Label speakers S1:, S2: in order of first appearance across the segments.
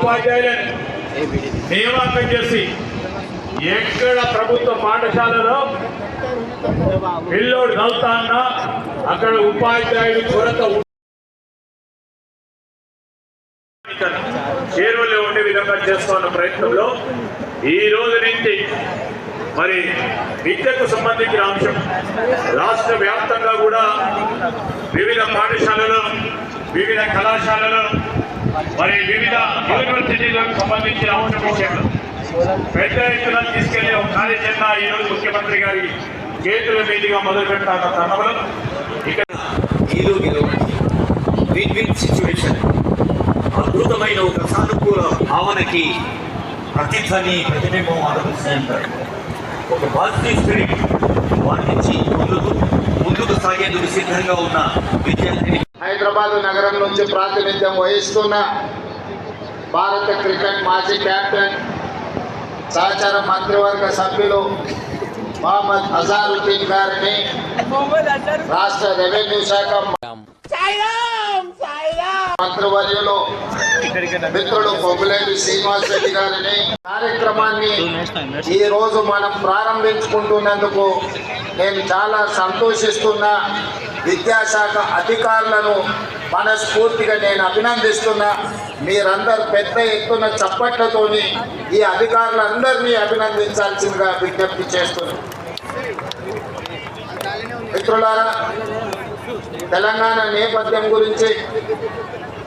S1: ఉపాధ్యాయులను నియామకం చేసి ఎక్కడ ప్రభుత్వ పాఠశాలలో పిల్లోడు కలుతాన్నా అక్కడ ఉపాధ్యాయుడు కొరత చేరువలో ఉండే విధంగా చేస్తున్న ప్రయత్నంలో ఈ రోజు నుంచి మరి విద్యకు సంబంధించిన అంశం రాష్ట్ర వ్యాప్తంగా కూడా వివిధ పాఠశాలలో వివిధ కళాశాలలో మరి వివిధ యూనివర్సిటీలకు సంబంధించిన అంశం విషయంలో పెద్ద ఎత్తున తీసుకెళ్లే ఒక కార్యాచరణ ఈరోజు ముఖ్యమంత్రి గారి చేతుల మీదుగా మొదలు పెట్టాల తరుణంలో ఇక్కడ
S2: సిచ్యువేషన్ అద్భుతమైన ఒక సానుకూల భావనకి ప్రతిబింబం ఆలోచిస్తారు. ఒక పాజిటివ్ స్పిరిట్ వాటించి ముందుకు సాగేందుకు సిద్ధంగా ఉన్న విద్యార్థిని
S3: హైదరాబాద్ నగరం నుంచి ప్రాతినిధ్యం వహిస్తున్న భారత క్రికెట్ మాజీ కెప్టెన్ సహచార మంత్రివర్గ సభ్యులు మహమ్మద్ అజారుద్దీన్ గారిని, రాష్ట్ర రెవెన్యూ శాఖ మంత్రివర్యులు మిత్రుడు పొంగులేటి శ్రీనివాస్ రెడ్డి గారిని కార్యక్రమాన్ని ఈ రోజు మనం ప్రారంభించుకుంటున్నందుకు నేను చాలా సంతోషిస్తున్నా. విద్యాశాఖ అధికారులను మనస్ఫూర్తిగా నేను అభినందిస్తున్నా. మీరందరూ పెద్ద ఎత్తున చప్పట్లతోని ఈ అధికారులందరినీ అభినందించాల్సిందిగా విజ్ఞప్తి చేస్తున్నా. మిత్రులారా, తెలంగాణ నేపథ్యం గురించి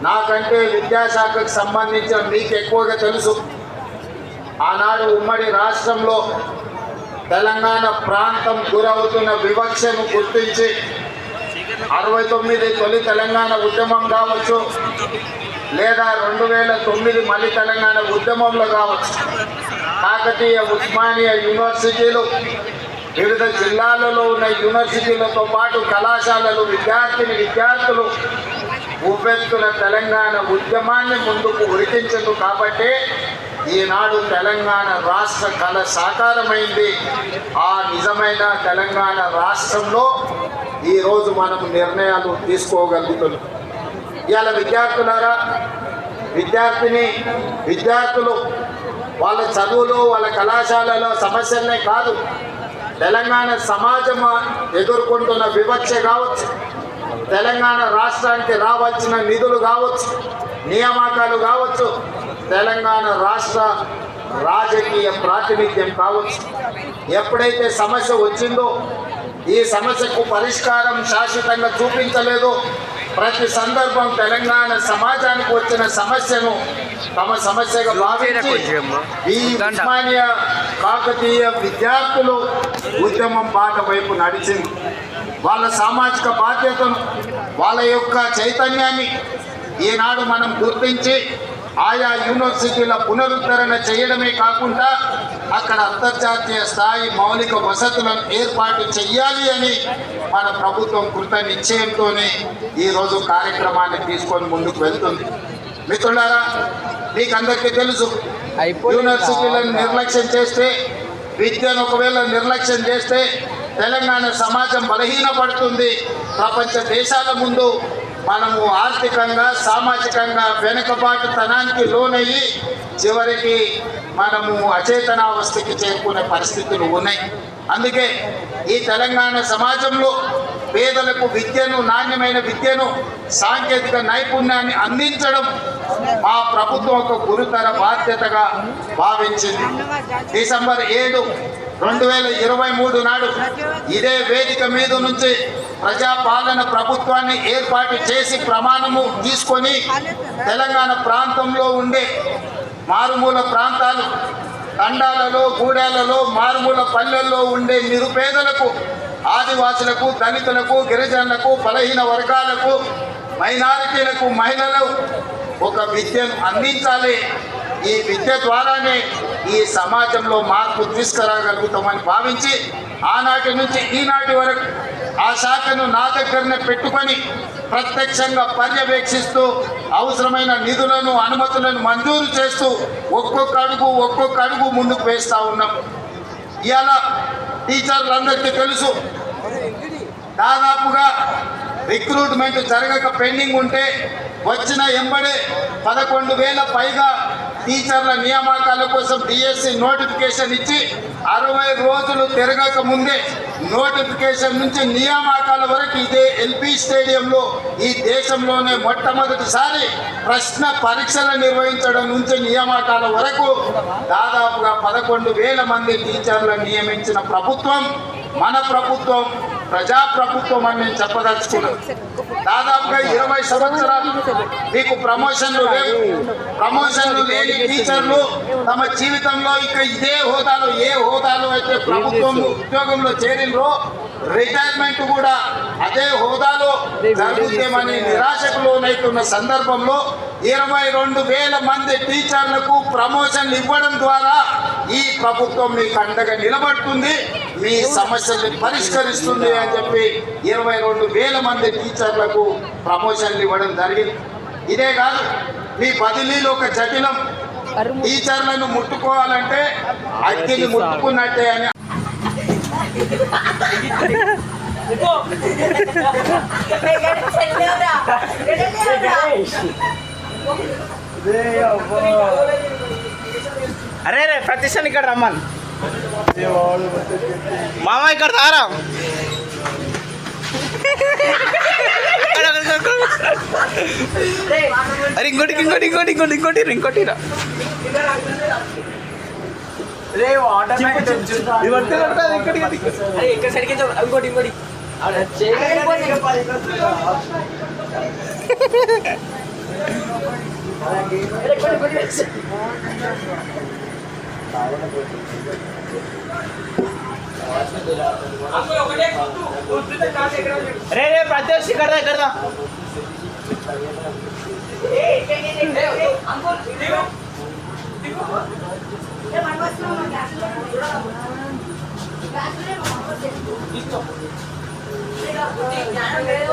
S3: నాకంటే విద్యాశాఖకు సంబంధించిన మీకు ఎక్కువగా తెలుసు. ఆనాడు ఉమ్మడి రాష్ట్రంలో తెలంగాణ ప్రాంతం గురవుతున్న వివక్షను గుర్తించి 69 తొలి తెలంగాణ ఉద్యమం కావచ్చు, లేదా 2009 మళ్ళీ తెలంగాణ ఉద్యమంలో కావచ్చు, కాకతీయ ఉస్మానియా యూనివర్సిటీలు, వివిధ జిల్లాలలో ఉన్న యూనివర్సిటీలతో పాటు కళాశాలలు, విద్యార్థులు ఉవ్వెత్తున తెలంగాణ ఉద్యమాన్ని ముందుకు ఉరికించదు. కాబట్టి ఈనాడు తెలంగాణ రాష్ట్ర కళ సాకారమైంది. ఆ నిజమైన తెలంగాణ రాష్ట్రంలో ఈరోజు మనం నిర్ణయాలు తీసుకోగలుగుతున్నాం. ఇవాళ విద్యార్థులారా, విద్యార్థులు వాళ్ళ చదువులు, వాళ్ళ కళాశాలలో సమస్యలనే కాదు, తెలంగాణ సమాజం ఎదుర్కొంటున్న వివక్ష కావచ్చు, తెలంగాణ రాష్ట్రానికి రావాల్సిన నిధులు కావచ్చు, నియామకాలు కావచ్చు, తెలంగాణ రాష్ట్ర రాజకీయ ప్రాతినిధ్యం కావచ్చు. ఎప్పుడైతే సమస్య వచ్చిందో ఈ సమస్యకు పరిష్కారం శాశ్వతంగా చూపించలేదు. ప్రతి సందర్భం తెలంగాణ సమాజానికి వచ్చిన సమస్యను తమ సమస్యగా భావించి ఈ ఉస్మానియా కాకతీయ విద్యార్థులు ఉద్యమం బాట వైపు నడిచింది. వాళ్ళ సామాజిక బాధ్యతను, వాళ్ళ యొక్క చైతన్యాన్ని ఈనాడు మనం గుర్తించి ఆయా యూనివర్సిటీల పునరుద్ధరణ చేయడమే కాకుండా అక్కడ అంతర్జాతీయ స్థాయి మౌలిక వసతులను ఏర్పాటు చేయాలి అని మన ప్రభుత్వం కృత నిశ్చయంతోనే ఈరోజు కార్యక్రమాన్ని తీసుకొని ముందుకు వెళ్తుంది. మిత్రులారా, మీకు అందరికీ తెలుసు, యూనివర్సిటీలను నిర్లక్ష్యం చేస్తే, విద్యను ఒకవేళ నిర్లక్ష్యం చేస్తే తెలంగాణ సమాజం బలహీనపడుతుంది. ప్రపంచ దేశాల ముందు మనము ఆర్థికంగా, సామాజికంగా వెనుకబాటుతనానికి లోనయ్యి చివరికి మనము అచేతనావస్థకి చేరుకునే పరిస్థితులు ఉన్నాయి. అందుకే ఈ తెలంగాణ సమాజంలో పేదలకు విద్యను, నాణ్యమైన విద్యను, సాంకేతిక నైపుణ్యాన్ని అందించడం మా ప్రభుత్వం ఒక గురుతర బాధ్యతగా భావించింది. డిసెంబర్ 7, 2023 నాడు ఇదే వేదిక మీద నుంచి ప్రజాపాలన ప్రభుత్వాన్ని ఏర్పాటు చేసి ప్రమాణము తీసుకొని తెలంగాణ ప్రాంతంలో ఉండే మారుమూల ప్రాంతాలు, తండాలలో, గూడెలలో, మారుమూల పల్లెల్లో ఉండే నిరుపేదలకు, ఆదివాసులకు, దళితులకు, గిరిజనులకు, బలహీన వర్గాలకు, మైనారిటీలకు, మహిళలకు ఒక విద్యను అందించాలి. ఈ విద్య ద్వారానే ఈ సమాజంలో మార్పు తీసుకురాగలుగుతామని భావించి ఆనాటి నుంచి ఈనాటి వరకు ఆ శాఖను నా దగ్గరనే పెట్టుకొని ప్రత్యక్షంగా పర్యవేక్షిస్తూ అవసరమైన నిధులను, అనుమతులను మంజూరు చేస్తూ ఒక్కొక్క అడుగు ముందుకు వేస్తూ ఉన్నాం. ఇవాళ టీచర్లందరికీ తెలుసు, దాదాపుగా రిక్రూట్మెంట్ జరగక పెండింగ్ ఉంటే వచ్చిన ఎంబడే 11,000 పైగా టీచర్ల నియామకాల కోసం డిఎస్సి నోటిఫికేషన్ ఇచ్చి 60 రోజులు తిరగక ముందే నోటిఫికేషన్ నుంచి నియామకాల వరకు ఇదే ఎల్పి స్టేడియంలో ఈ దేశంలోనే మొట్టమొదటిసారి ప్రశ్న పరీక్షలు నిర్వహించడం నుంచి నియామకాల వరకు దాదాపుగా 11,000 మంది టీచర్లను నియమించిన ప్రభుత్వం మన ప్రభుత్వం, ప్రజాప్రభుత్వం అని నేను చెప్పదలుచుకున్నాను. దాదాపుగా 20 సంవత్సరాలు మీకు ప్రమోషన్లు లేవు. ప్రమోషన్లు లేని టీచర్లు తమ జీవితంలో ఇక ఇదే హోదాలో, ఏ హోదాలో అయితే ప్రభుత్వం ఉద్యోగంలో చేరినరో రిటైర్మెంట్ కూడా అదే హోదాలో జరుగుతామని నిరాశకు లోనైతున్న సందర్భంలో 22,000 మంది టీచర్లకు ప్రమోషన్లు ఇవ్వడం ద్వారా ఈ ప్రభుత్వం మీకు అండగా నిలబడుతుంది, మీ సమస్యల్ని పరిష్కరిస్తుంది అని చెప్పి 22,000 మంది టీచర్లకు ప్రమోషన్లు ఇవ్వడం జరిగింది. ఇదే కాదు, మీ బదిలీలు ఒక జటిలం. టీచర్లను ముట్టుకోవాలంటే అగ్గిని ముట్టుకున్నట్టే అని
S4: అరే రే ప్రతిష్టాన్ ఇక్కడ రమ్మన్ మామ ఇక్కడ తారా అరే ఇంకోటి ఇంకోటి ఇంకోటి ఇంకోటి ఇంకోటి ఇంకోటి రా ఇంకోటి ఇంకోటి రే రే ప్రత్యక్ష करदा करदा
S5: జ్ఞానం లేదు